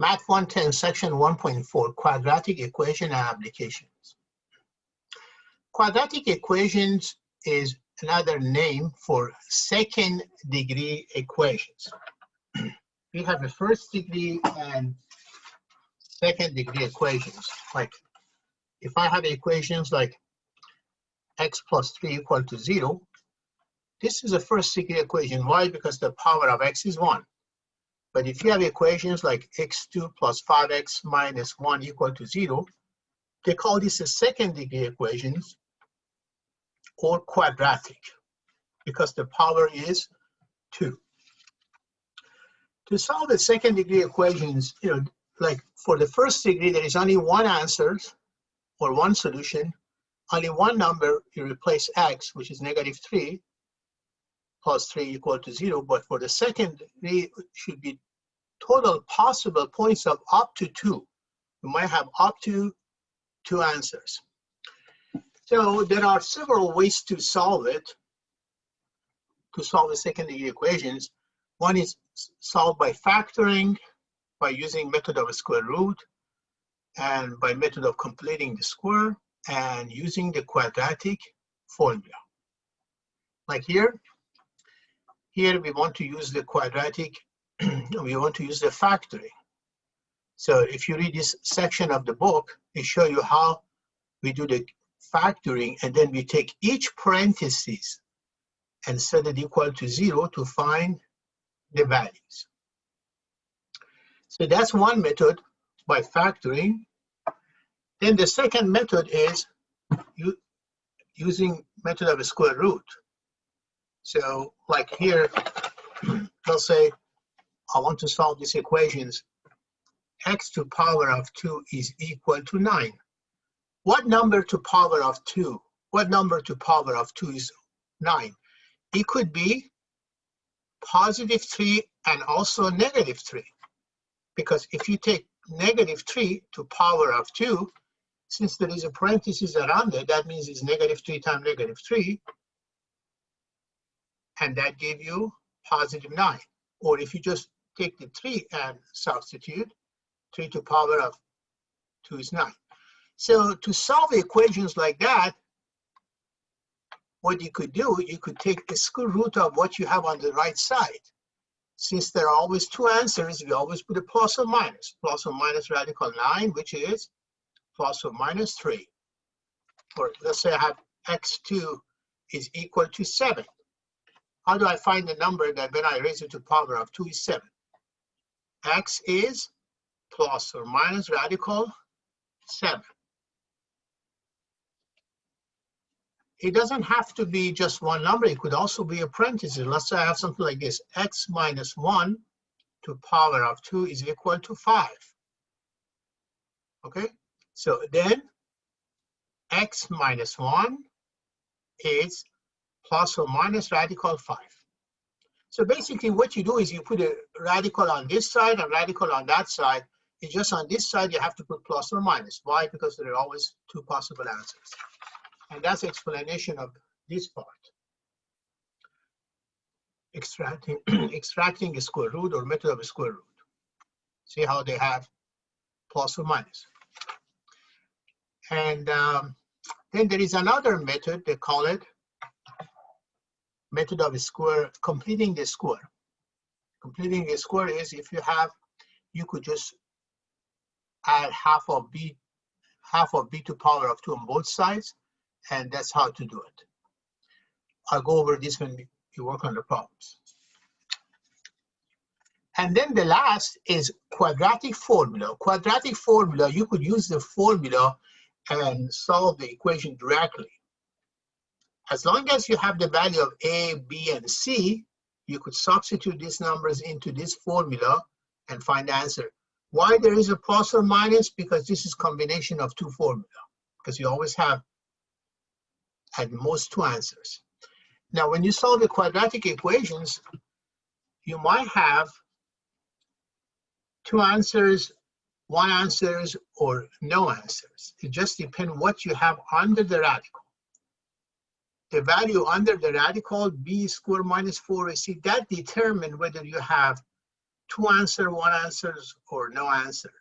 Math 110, section 1.4, quadratic equation and applications. Quadratic equations is another name for second degree equations. We have a first degree and second degree equations. Like if I have equations like x plus 3 equal to 0, this is a first degree equation. Why? Because the power of x is 1. But if you have equations like x2 plus 5x minus 1 equal to 0, they call this a second degree equations or quadratic because the power is 2. To solve the second degree equations, like for the first degree, there is only one answer or one solution, only one number. You replace x, which is -3, plus 3 equal to 0. But for the second degree, it should be total possible points of up to 2. You might have up to 2 answers. So there are several ways to solve it, to solve the second degree equations. One is solved by factoring, by using method of square root, and by method of completing the square, and using the quadratic formula. Like here we want to use the quadratic, we want to use the factoring. So if you read this section of the book, they show you how we do the factoring, and then we take each parenthesis and set it equal to 0 to find the values. So that's one method by factoring. Then the second method is using method of square root. So like here, let's say I want to solve these equations. X to power of 2 is equal to 9. What number to power of 2? What number to power of 2 is 9? It could be +3 and also -3. Because if you take -3 to power of 2, since there is a parenthesis around it, that means it's -3 times -3. And that gives you +9. Or if you just take the 3 and substitute, 3 to power of 2 is 9. So to solve equations like that, what you could do, you could take the square root of what you have on the right side. Since there are always 2 answers, we always put a plus or minus. Plus or minus radical 9, which is plus or minus 3. Or let's say I have x2 is equal to 7. How do I find the number that when I raise it to power of 2 is 7? X is plus or minus radical 7. It doesn't have to be just one number. It could also be a parenthesis. Let's say I have something like this. X minus 1 to power of 2 is equal to 5. Okay? So then x minus 1 is plus or minus radical 5. So basically what you do is you put a radical on this side and radical on that side. It's just on this side you have to put plus or minus. Why? Because there are always 2 possible answers. And that's the explanation of this part. Extracting a square root or method of a square root. See how they have plus or minus. And then there is another method, they call it method of a square, completing the square. Completing a square is if you could just add half of b to power of 2 on both sides, and that's how to do it. I'll go over this when you work on the problems. And then the last is quadratic formula. Quadratic formula, you could use the formula and solve the equation directly. As long as you have the value of A, B, and C, you could substitute these numbers into this formula and find the answer. Why there is a plus or minus? Because this is combination of 2 formula. Because you always have at most 2 answers. Now, when you solve the quadratic equations, you might have 2 answers, 1 answers, or no answers. It just depends what you have under the radical. The value under the radical, b squared minus 4ac, that determines whether you have two answer, one answers, or no answer.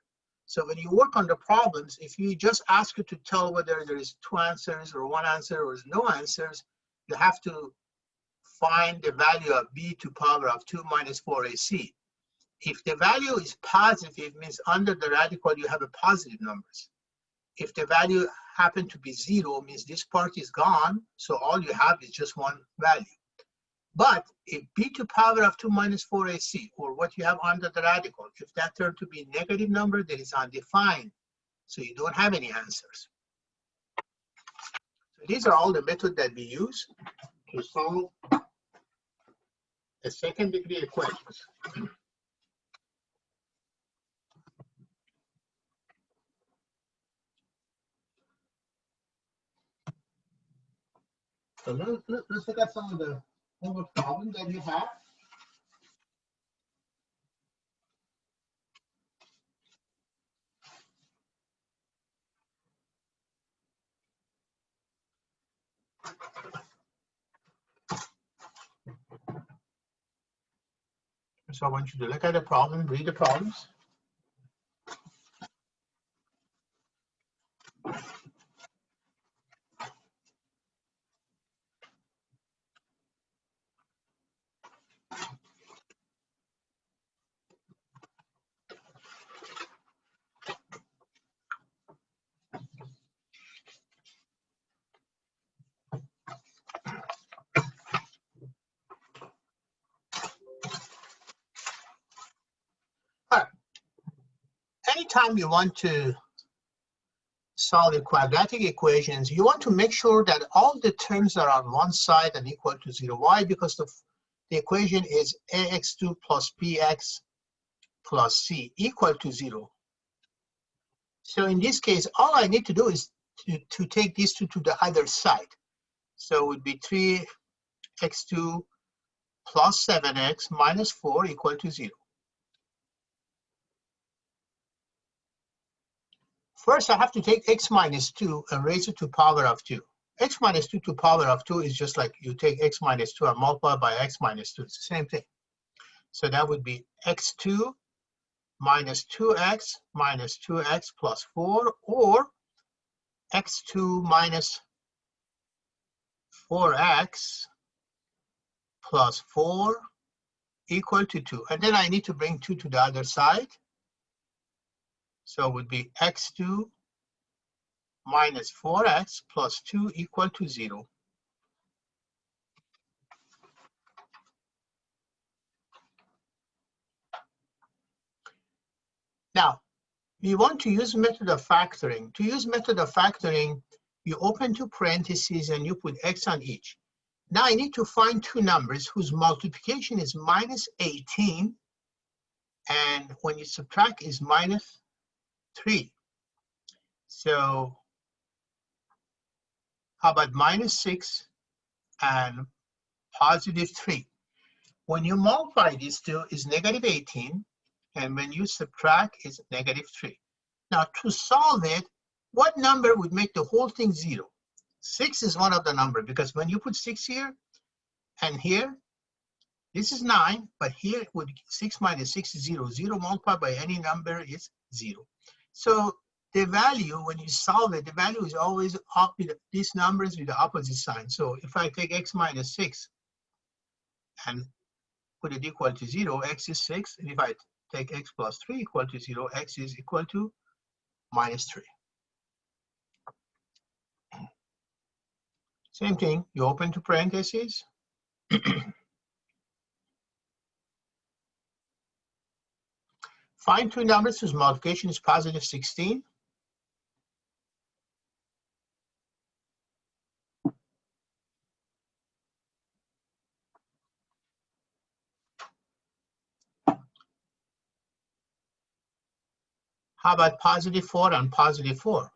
So when you work on the problems, if you just ask you to tell whether there is two answers or one answer or no answers, you have to find the value of b to power of 2 minus 4ac. If the value is positive, means under the radical you have a positive numbers. If the value happen to be 0, means this part is gone, so all you have is just one value. But if b to power of 2 minus 4ac, or what you have under the radical, if that turned to be a negative number, then it's undefined, so you don't have any answers. So these are all the methods that we use to solve a second degree equations. So let's look at some of the other problems that you have. So I want you to look at the problem, read the problems. All right. Anytime you want to solve the quadratic equations, you want to make sure that all the terms are on one side and equal to 0. Why? Because the equation is ax2 plus bx plus c equal to 0. So in this case, all I need to do is to take these two to the other side. So it would be 3x2 plus 7x minus 4 equal to 0. First, I have to take x minus 2 and raise it to power of 2. X minus 2 to power of 2 is just like you take x minus 2 and multiply by x minus 2. It's the same thing. So that would be x2 minus 2x minus 2x plus 4, or x2 minus 4x plus 4 equal to 2. And then I need to bring 2 to the other side. So it would be x2 minus 4x plus 2 equal to 0. Now, we want to use method of factoring. To use method of factoring, you open two parentheses and you put x on each. Now I need to find two numbers whose multiplication is minus 18, and when you subtract is minus 3. So how about minus 6 and positive 3? When you multiply these two is negative 18, and when you subtract is negative 3. Now to solve it, what number would make the whole thing 0? 6 is one of the number, because when you put 6 here and here, this is 9, but here would 6 minus 6 is 0. 0 multiplied by any number is 0. So the value, when you solve it, the value is always up with these numbers with the opposite sign. So if I take x minus 6 and put it equal to 0, x is 6. And if I take x plus 3 equal to 0, x is equal to minus 3. Same thing, you open two parentheses. Find two numbers whose multiplication is positive 16. How about positive 4 and positive 4?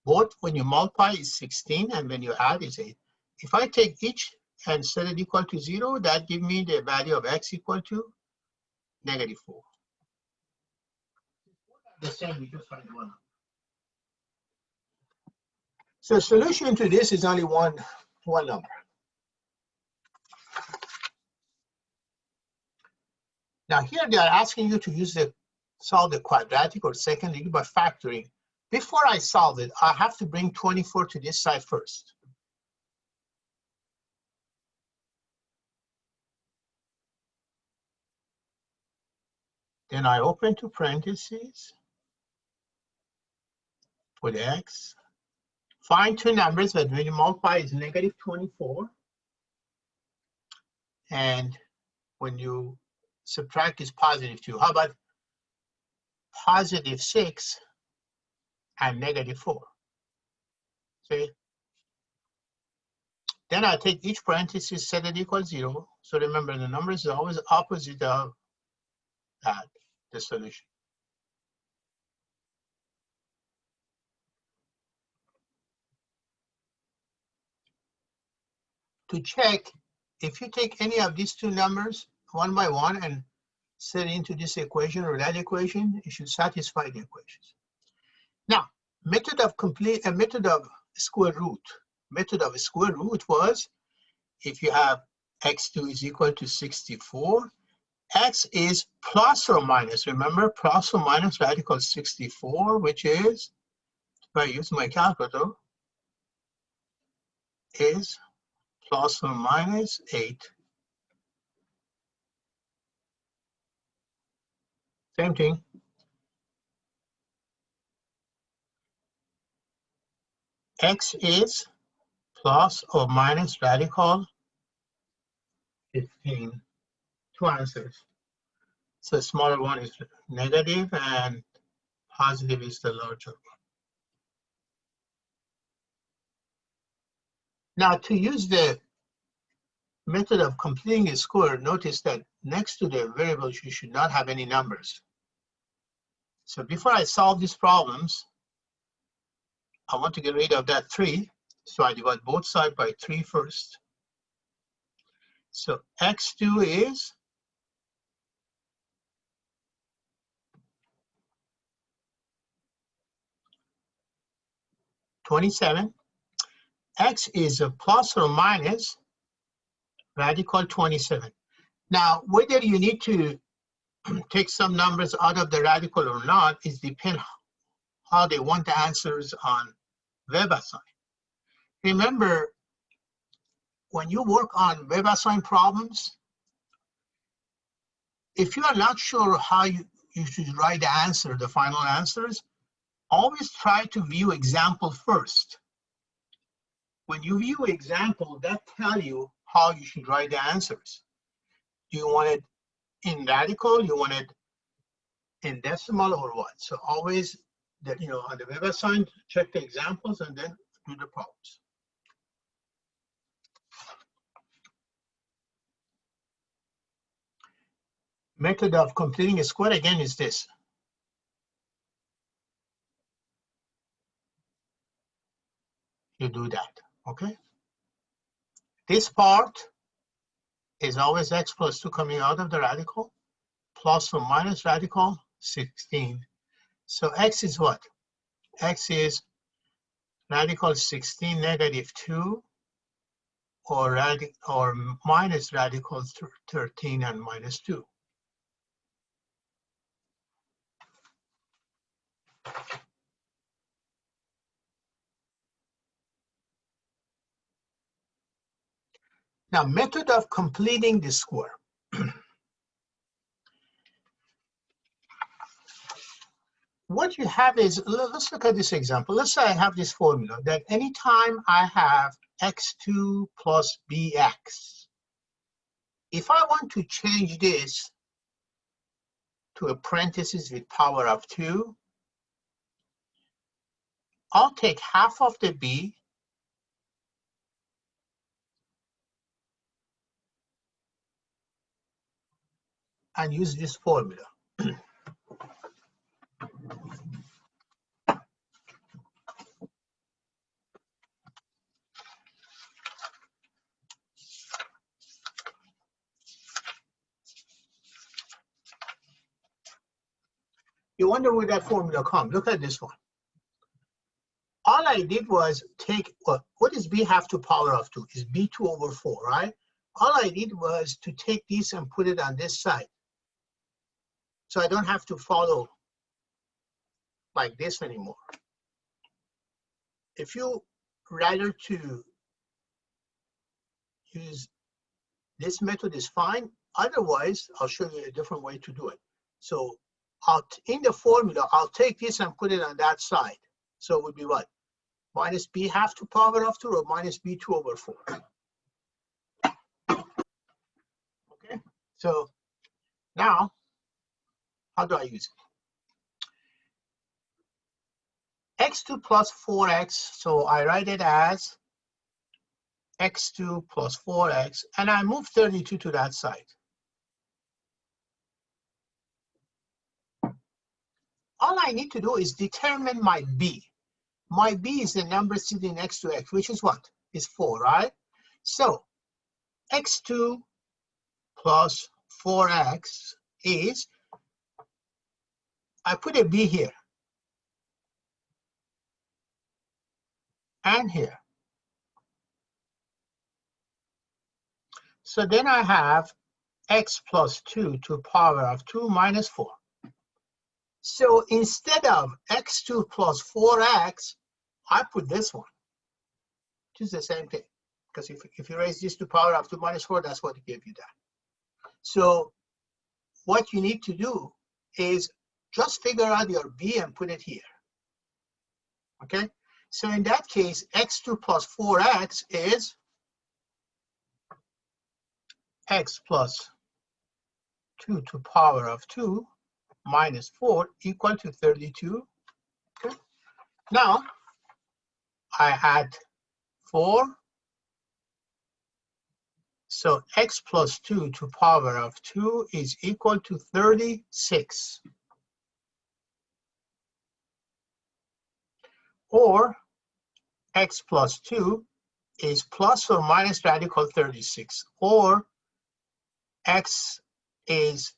Both when you multiply is 16, and when you add is 8. If I take each and set it equal to 0, that gives me the value of x equal to negative 4. The same, we just find one. So solution to this is only one number. Now here they are asking you to solve the quadratic or second degree by factoring. Before I solve it, I have to bring 24 to this side first. Then I open two parentheses, put x. Find two numbers that when you multiply is negative 24. And when you subtract is positive 2. How about positive 6 and negative 4? See? Then I take each parenthesis, set it equals 0. So remember, the number is always opposite of that, the solution. To check, if you take any of these two numbers one by one and set it into this equation or that equation, it should satisfy the equations. Now, method of square root. Method of square root was, if you have x2 is equal to 64, x is plus or minus, remember, plus or minus radical 64, which is, if I use my calculator, is plus or minus 8. Same thing. X is plus or minus radical 15. Two answers. So the smaller one is negative and positive is the larger one. Now to use the method of completing a square, notice that next to the variables you should not have any numbers. So before I solve these problems, I want to get rid of that 3. So I divide both sides by 3 first. So x2 is 27. X is a plus or minus radical 27. Now, whether you need to take some numbers out of the radical or not, it depends how they want the answers on WebAssign. Remember, when you work on WebAssign problems, if you are not sure how you should write the answer, the final answers, always try to view example first. When you view example, that tells you how you should write the answers. Do you want it in radical? You want it in decimal or what? So always, that on the WebAssign, check the examples and then do the problems. Method of completing a square again is this. You do that, okay? This part is always x plus 2 coming out of the radical, plus or minus radical 16. So x is what? X is radical 16 negative 2 or minus radical 13 and minus 2. Now, method of completing the square. What you have is, let's look at this example. Let's say I have this formula that anytime I have x2 plus bx, if I want to change this to a parenthesis with power of 2, I'll take half of the b and use this formula. You wonder where that formula comes. Look at this one. All I did was take, what does b have to power of 2? Is b2 over 4, right? All I did was to take this and put it on this side. So I don't have to follow like this anymore. If you rather to use this method is fine. Otherwise, I'll show you a different way to do it. So in the formula, I'll take this and put it on that side. So it would be what? Minus b half to power of 2 or minus b 2 over 4. Okay, so now, how do I use it? X2 plus 4x, so I write it as x2 plus 4x, and I move 32 to that side. All I need to do is determine my b. My b is the number sitting next to x, which is what? Is 4, right? So x2 plus 4x is, I put a b here and here. So then I have x plus 2 to power of 2 minus 4. So instead of x2 plus 4x, I put this one, which is the same thing. Because if you raise this to power of 2 minus 4, that's what gave you that. So what you need to do is just figure out your b and put it here. Okay? So in that case, x2 plus 4x is x plus 2 to power of 2 minus 4 equal to 32. Okay? Now, I add 4. So x plus 2 to power of 2 is equal to 36. Or x plus 2 is plus or minus radical 36. Or x is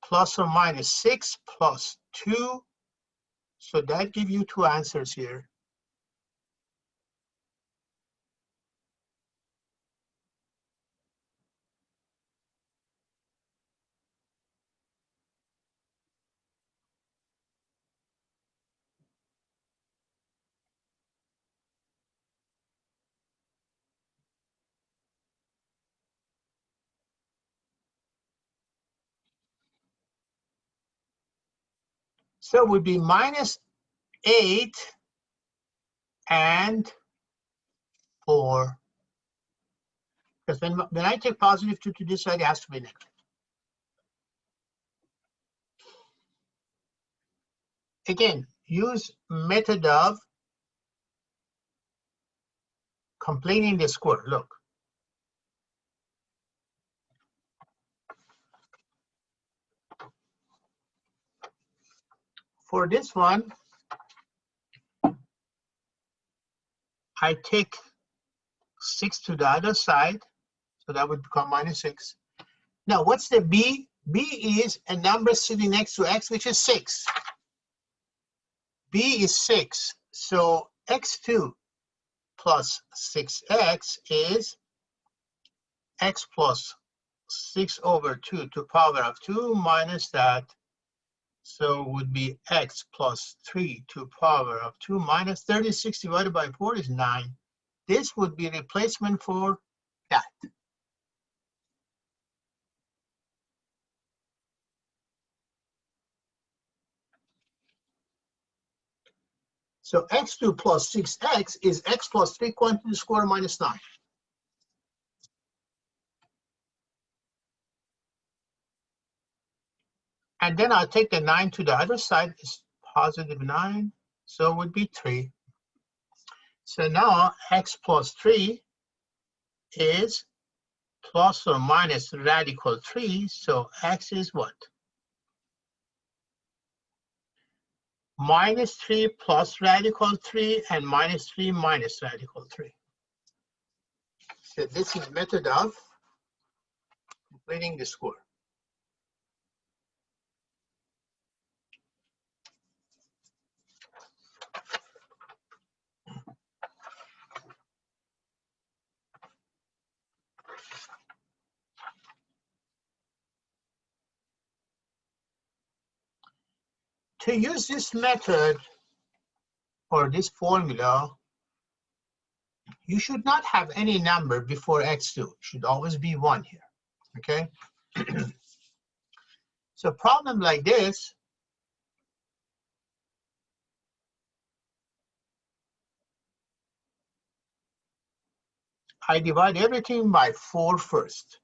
plus or minus 6 plus 2. So that gives you two answers here. So it would be minus 8 and 4. Because when I take positive 2 to this side, it has to be negative. Again, use method of completing the square. Look. For this one, I take 6 to the other side, so that would become minus 6. Now, what's the b? B is a number sitting next to x, which is 6. B is 6, so x2 plus 6x is x plus 6 over 2 to power of 2 minus that. So would be x plus 3 to power of 2 minus 36 divided by 4 is 9. This would be replacement for that. So x2 plus 6x is x plus 3 to the square minus 9. And then I'll take the 9 to the other side, is positive 9, so it would be 3. So now x plus 3 is plus or minus radical 3, so x is what? Minus 3 plus radical 3 and minus 3 minus radical 3. So this is method of completing the square. To use this method or this formula, you should not have any number before x2. It should always be 1 here, okay? So a problem like this, I divide everything by 4 first.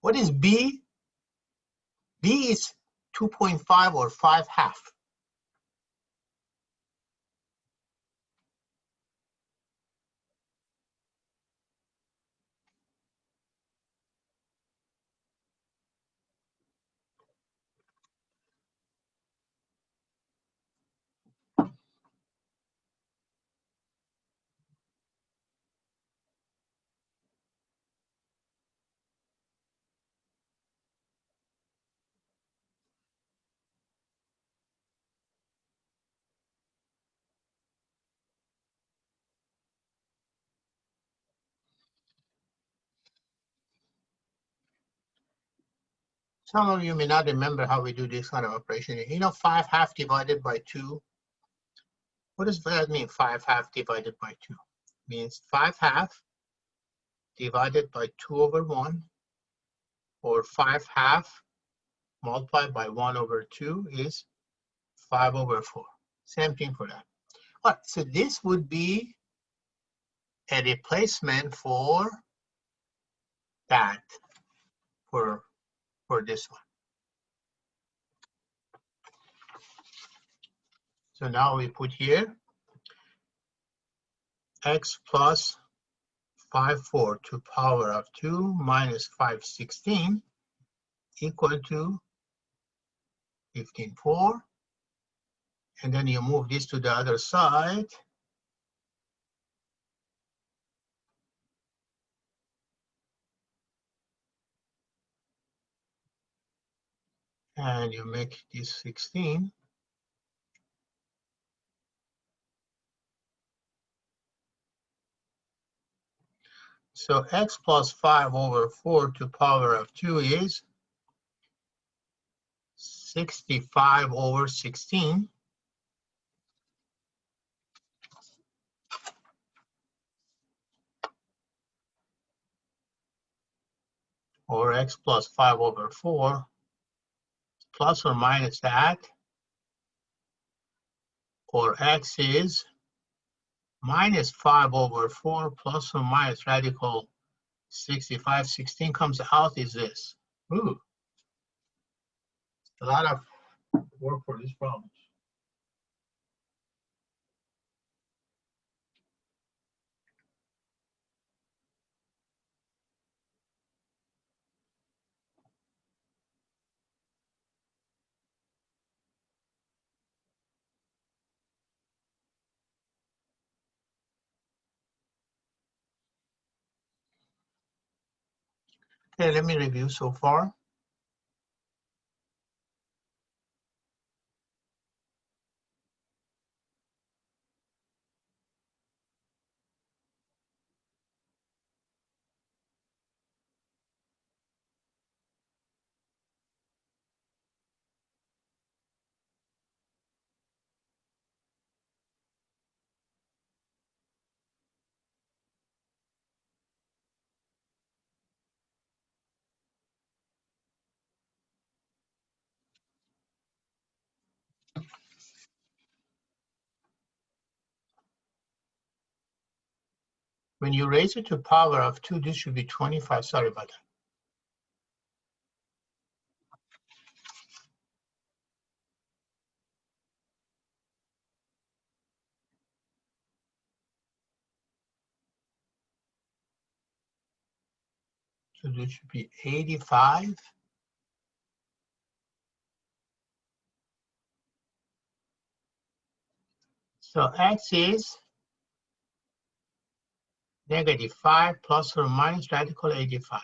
What is b? B is 2.5 or 5/2. Some of you may not remember how we do this kind of operation. You know 5/2 divided by 2? What does that mean, 5/2 divided by 2? Means 5/2 divided by 2/1, or 5/2 multiplied by 1/2 is 5/4. Same thing for that. All right, so this would be a replacement for that, for this one. So now we put here x plus 5/4 to power of 2 minus 5/16 equal to 15/4. And then you move this to the other side. And you make this 16. So x plus 5/4 to power of 2 is 65/16. Or x plus 5/4 plus or minus that, or x is minus 5/4 plus or minus radical 65. 16 comes out is this. Ooh, a lot of work for this problem. Okay, let me review so far. When you raise it to power of 2, this should be 25. Sorry about that. So this should be 85. So x is -5 plus or minus radical 85.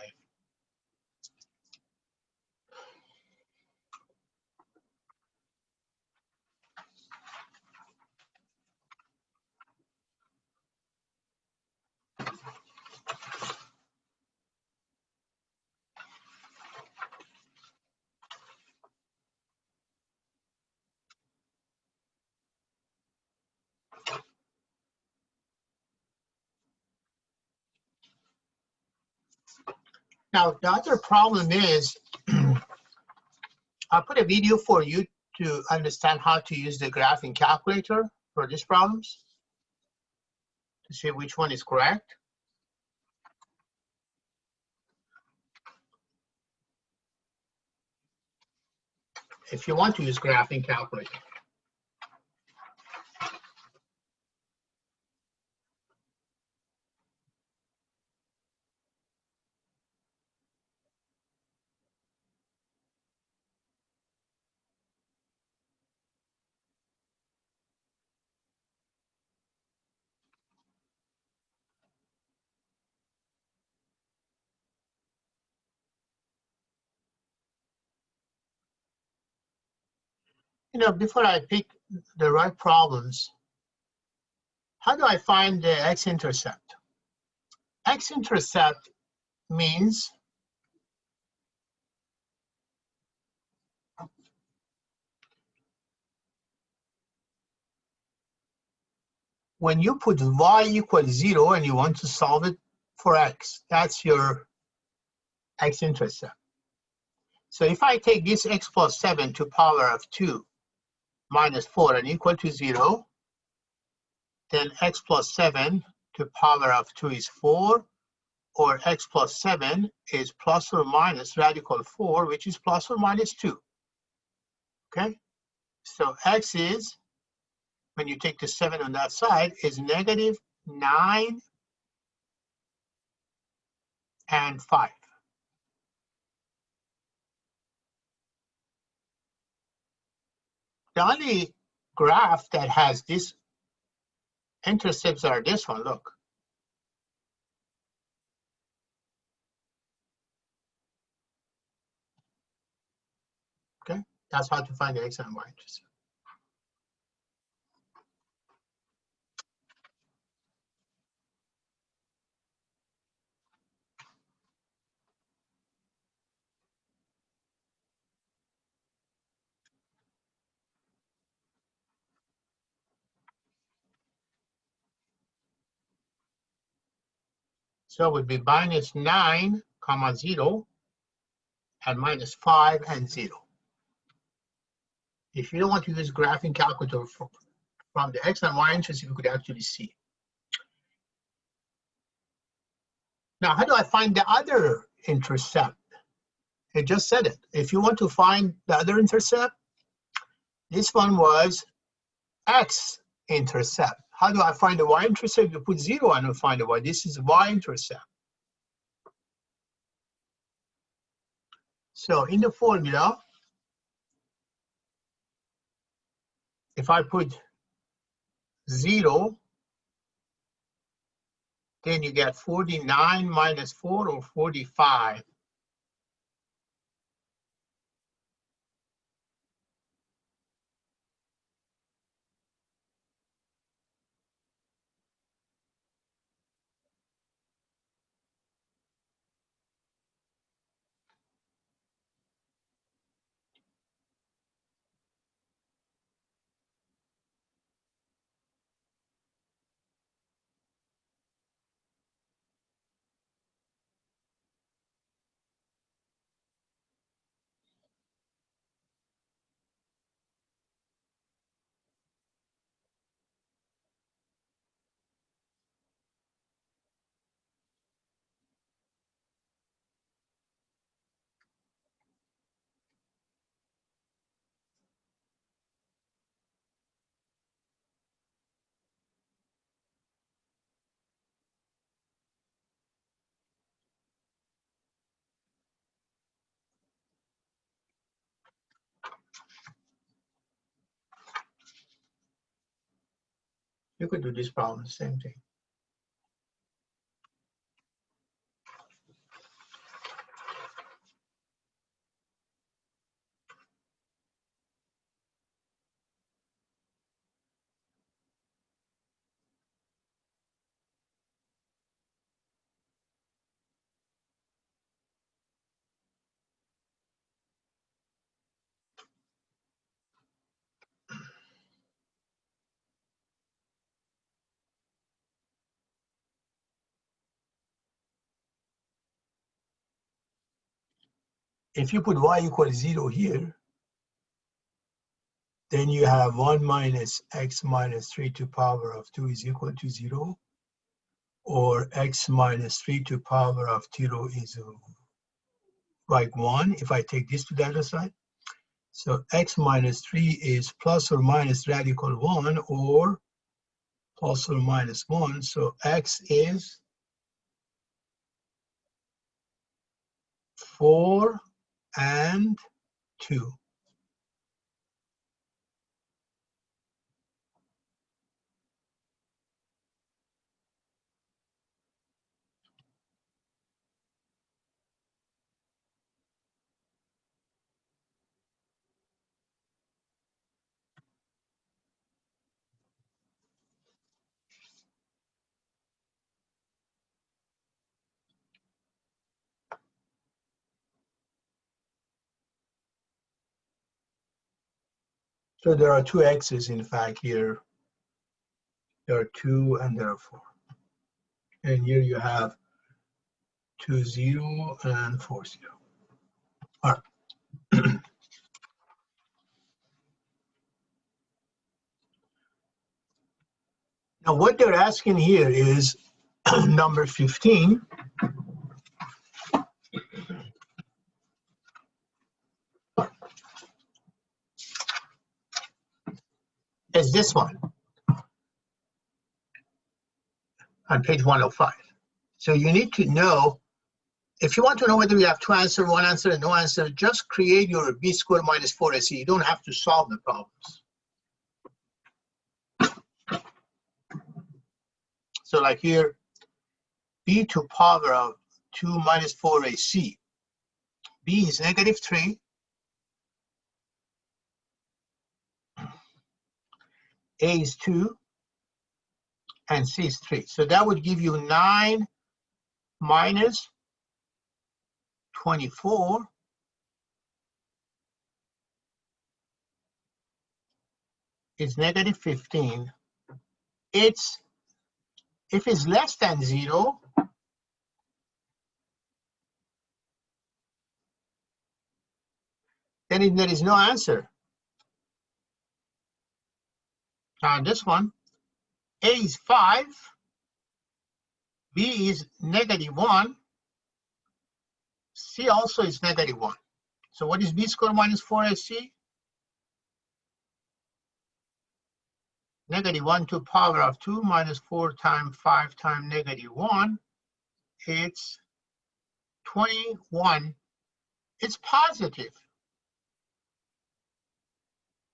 Now, the other problem is, I'll put a video for you to understand how to use the graphing calculator for these problems to see which one is correct. If you want to use graphing calculator. You know, before I pick the right problems, how do I find the x-intercept? X-intercept means when you put y equals 0 and you want to solve it for x, that's your x-intercept. So if I take this x plus 7 to power of 2 minus 4 and equal to 0, then x plus 7 to power of 2 is 4, or x plus 7 is plus or minus radical 4, which is plus or minus 2. Okay? So x is, when you take the 7 on that side, is -9 and 5. The only graph that has these intercepts are this one, look. Okay? That's how to find the x and y intercept. So it would be -9, 0, and -5 and 0. If you don't want to use graphing calculator from the x and y intercept, you could actually see. Now, how do I find the other intercept? It just said it. If you want to find the other intercept, this one was x-intercept. How do I find the y-intercept? You put 0 and you find the y. This is y-intercept. So in the formula, if I put 0, then you get 49 minus 4, or 45. You could do this problem, the same thing. If you put y equals 0 here, then you have 1 minus x minus 3 to power of 2 is equal to 0, or x minus 3 to power of 0 is like 1 if I take this to the other side. So x minus 3 is plus or minus radical 1 or plus or minus 1. So x is 4 and 2. So there are two x's, in fact, here. There are 2 and there are 4. And here you have 2, 0 and 4, 0. All right. Now what they're asking here is number 15. Is this one on page 105. So you need to know, if you want to know whether you have two answers, one answer, and no answer, just create your b squared minus 4ac. You don't have to solve the problems. So like here, b to power of 2 minus 4ac. b is negative 3. A is 2. And c is 3. So that would give you 9 minus 24 is negative 15. If it's less than 0, then there is no answer. Now this one, A is 5, B is negative 1, C also is negative 1. So what is b squared minus 4ac? Negative 1 to power of 2 minus 4 times 5 times negative 1. It's 21. It's positive.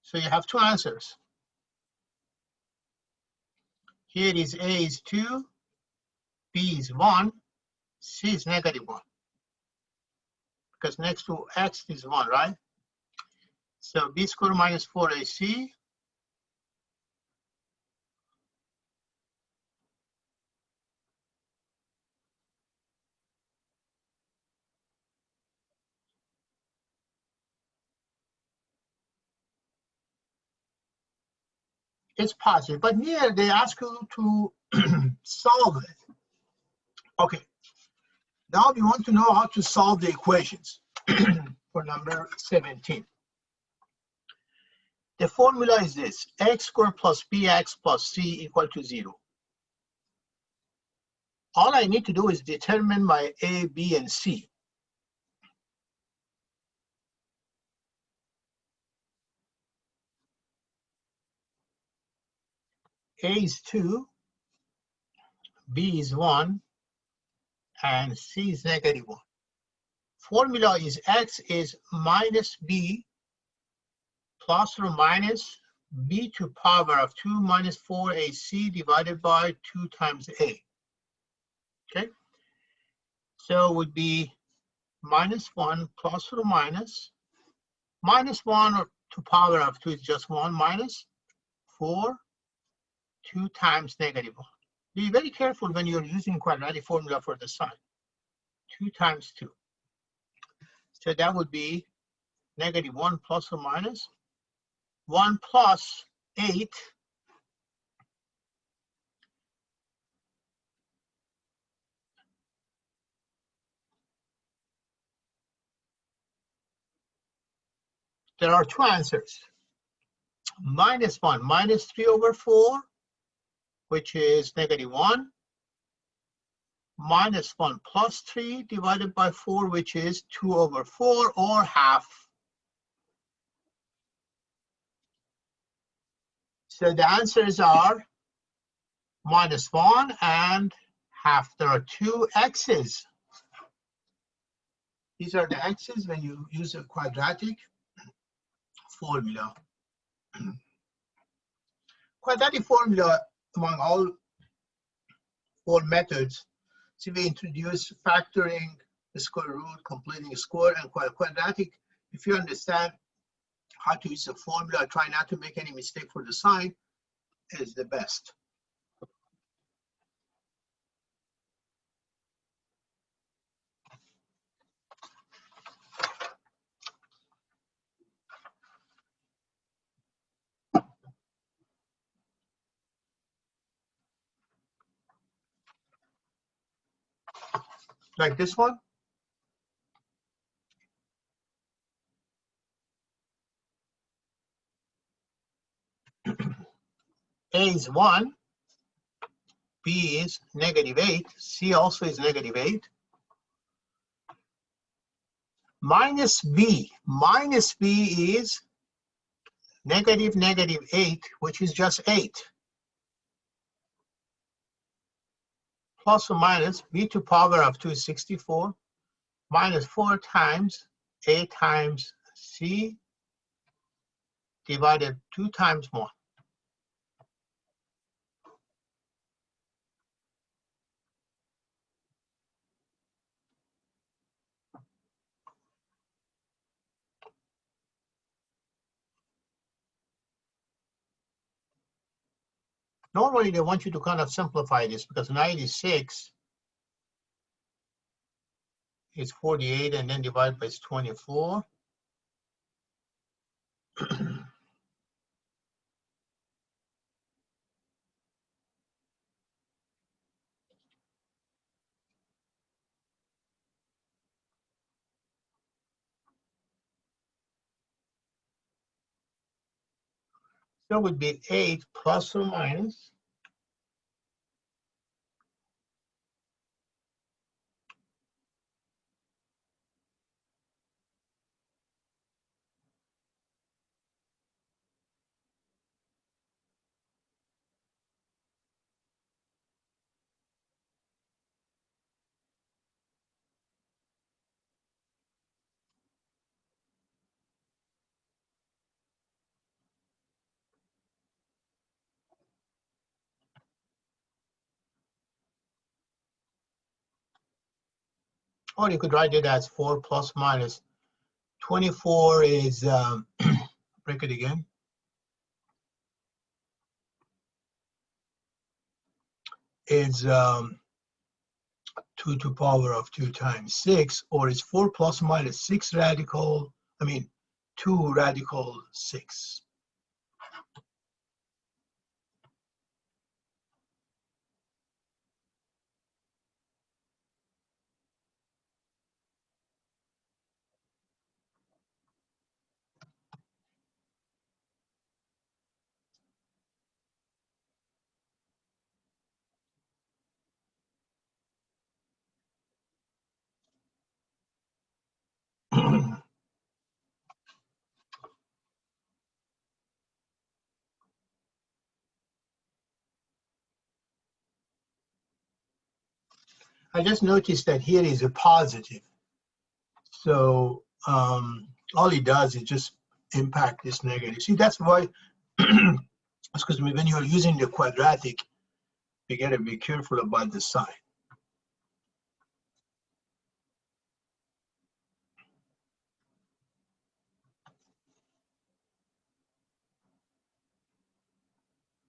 So you have two answers. Here is A is 2, B is 1, C is negative 1. Because next to X is 1, right? So b squared minus 4ac is positive. But here they ask you to solve it. Okay. Now we want to know how to solve the equations for number 17. The formula is this: x squared plus bx plus c equal to 0. All I need to do is determine my a, b, and c. A is 2, b is 1, and c is negative 1. Formula is x is minus b plus or minus b to power of 2 minus 4ac divided by 2 times a. Okay, so it would be minus 1 plus or minus 1 or to power of 2 is just 1 minus 4 2 times negative 1. Be very careful when you're using quadratic formula for the sign. 2 times 2. So that would be negative 1 plus or minus 1 plus 8 . There are two answers. Minus 1, minus 3 over 4, which is negative 1. Minus 1 plus 3 divided by 4, which is 2 over 4 or half. So the answers are minus 1 and half. There are two x's. These are the x's when you use a quadratic formula. Quadratic formula, among all four methods, so we introduce factoring, the square root, completing a square, and quadratic. If you understand how to use the formula, try not to make any mistake for the sign, is the best. Like this one. A is 1, B is negative 8, C also is negative 8. Minus B is negative 8, which is just 8. Plus or minus b to power of 2 is 64, minus 4 times a times c divided 2 times 1. Normally they want you to kind of simplify this because 96 is 48 and then divide by 24. So it would be 8 plus or minus . Or you could write it as 4 plus minus. 24 is, break it again. Is 2 to power of 2 times 6, or is 4 plus minus 6 radical, 2 radical 6. I just noticed that here is a positive. So all it does is just impact this negative. See, that's why Excuse me, when you're using the quadratic, you gotta be careful about the sign.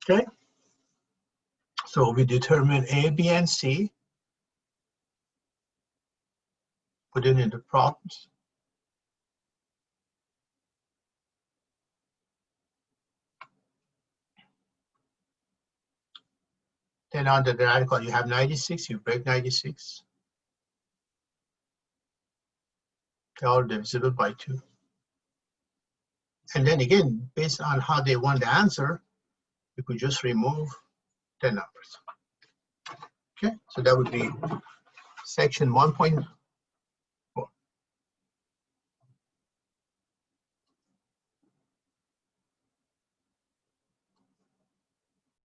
Okay, so we determine A, B, and C, put it in the problems. Then under the radical, you have 96, you break 96. They're all divisible by 2. And then again, based on how they want the answer, you could just remove the numbers. Okay, so that would be section 1.1.